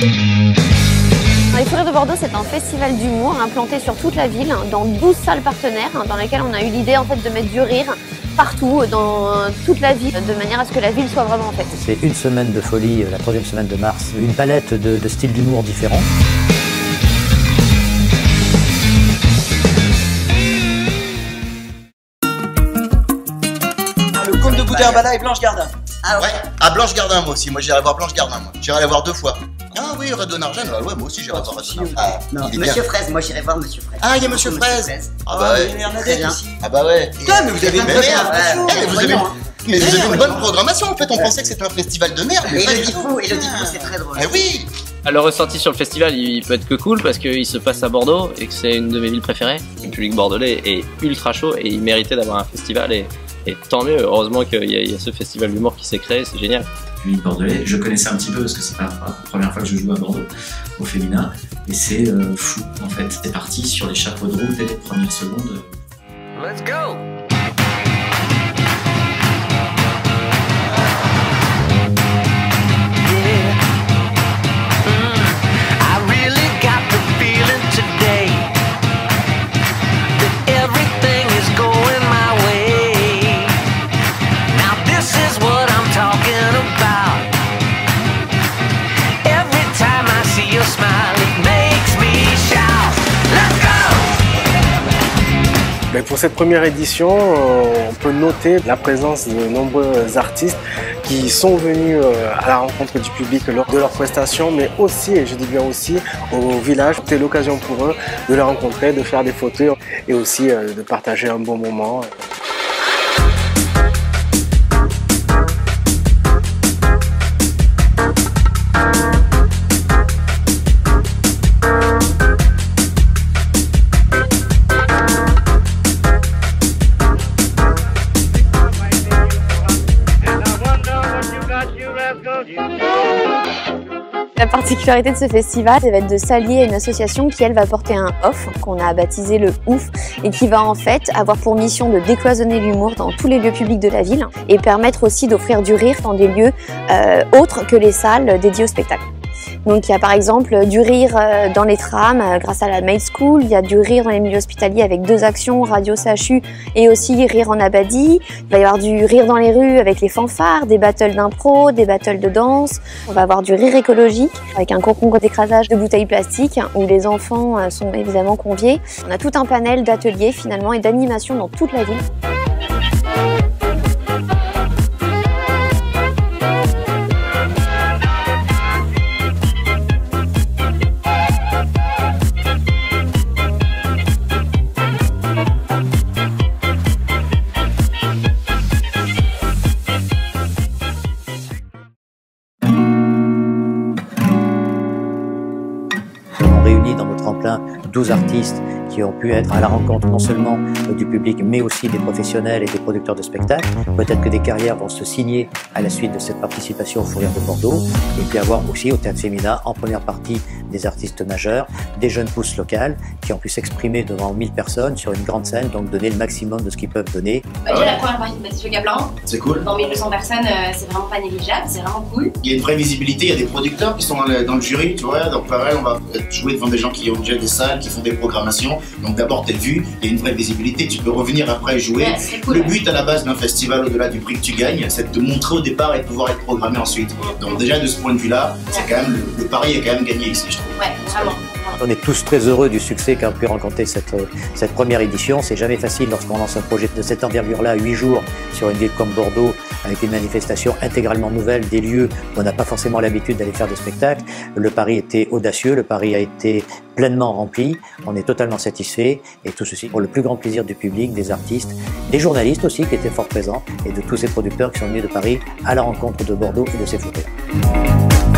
Les Fous Rires de Bordeaux, c'est un festival d'humour implanté sur toute la ville, dans 12 salles partenaires, dans lesquelles on a eu l'idée en fait de mettre du rire partout, dans toute la ville, de manière à ce que la ville soit vraiment en fête. C'est une semaine de folie, la 3e semaine de mars, une palette de styles d'humour différents. Le Comte de Boudherbala et Blanche Gardin. Ah ouais. À Blanche Gardin moi aussi, moi j'irai voir Blanche Gardin moi. J'irai la voir 2 fois. Ah oui, Redon Argent, ouais moi aussi j'irai voir Redon Argent. Non, Monsieur Fraise, moi j'irai voir Monsieur Fraise. Ah il y a Monsieur Fraise. Ah bah ouais. Ah bah ouais. Putain mais vous avez une bonne programmation en fait, on pensait que c'était un festival de merde. Et Elodie Pou, c'est très drôle. Eh oui. Le ressenti sur le festival, il peut être que cool parce qu'il se passe à Bordeaux et que c'est une de mes villes préférées. Le public bordelais est ultra chaud et il méritait d'avoir un festival et tant mieux. Heureusement qu'il y a ce festival d'humour qui s'est créé, c'est génial. Le public bordelais, je connaissais un petit peu parce que c'est pas la première fois que je joue à Bordeaux au féminin et c'est fou en fait. C'est parti sur les chapeaux de roue dès les premières secondes. Let's go! Pour cette première édition, on peut noter la présence de nombreux artistes qui sont venus à la rencontre du public lors de leurs prestations, mais aussi, et je dis bien aussi, au village. C'était l'occasion pour eux de les rencontrer, de faire des photos et aussi de partager un bon moment. La particularité de ce festival, ça va être de s'allier à une association qui, elle, va porter un off qu'on a baptisé le OUF et qui va en fait avoir pour mission de décloisonner l'humour dans tous les lieux publics de la ville et permettre aussi d'offrir du rire dans des lieux autres que les salles dédiées au spectacle. Donc il y a par exemple du rire dans les trams grâce à la Maid School, il y a du rire dans les milieux hospitaliers avec 2 actions, Radio CHU et aussi Rire en Abadie. Il va y avoir du rire dans les rues avec les fanfares, des battles d'impro, des battles de danse. On va avoir du rire écologique avec un concours d'écrasage de bouteilles plastiques où les enfants sont évidemment conviés. On a tout un panel d'ateliers finalement et d'animations dans toute la ville. Dans notre tremplin 12 artistes qui ont pu être à la rencontre non seulement du public mais aussi des professionnels et des producteurs de spectacles. Peut-être que des carrières vont se signer à la suite de cette participation au Fous Rires de Bordeaux et puis avoir aussi au Théâtre Féminin en première partie des artistes majeurs, des jeunes pousses locales qui ont pu s'exprimer devant 1000 personnes sur une grande scène, donc donner le maximum de ce qu'ils peuvent donner. Déjà la première partie de Baptiste Le Gablan, c'est cool. Dans 1200 personnes, c'est vraiment pas négligeable, c'est vraiment cool. Il y a une vraie visibilité, il y a des producteurs qui sont dans le jury, tu vois, donc pareil, on va jouer devant des gens qui ont déjà des salles, qui font des programmations, donc d'abord t'es vu, il y a une vraie visibilité, tu peux revenir après jouer. Ouais, cool, le but à la base d'un festival, au-delà du prix que tu gagnes, c'est de te montrer au départ et de pouvoir être programmé ensuite. Donc déjà de ce point de vue-là, c'est quand même, le pari est quand même gagné ici, je trouve. Ouais, vraiment. On est tous très heureux du succès qu'a pu rencontrer cette première édition. C'est jamais facile lorsqu'on lance un projet de cette envergure-là à 8 jours sur une ville comme Bordeaux, avec une manifestation intégralement nouvelle, des lieux où on n'a pas forcément l'habitude d'aller faire des spectacles. Le pari était audacieux, le pari a été pleinement rempli. On est totalement satisfait et tout ceci pour le plus grand plaisir du public, des artistes, des journalistes aussi qui étaient fort présents et de tous ces producteurs qui sont venus de Paris à la rencontre de Bordeaux et de ses Fous Rires.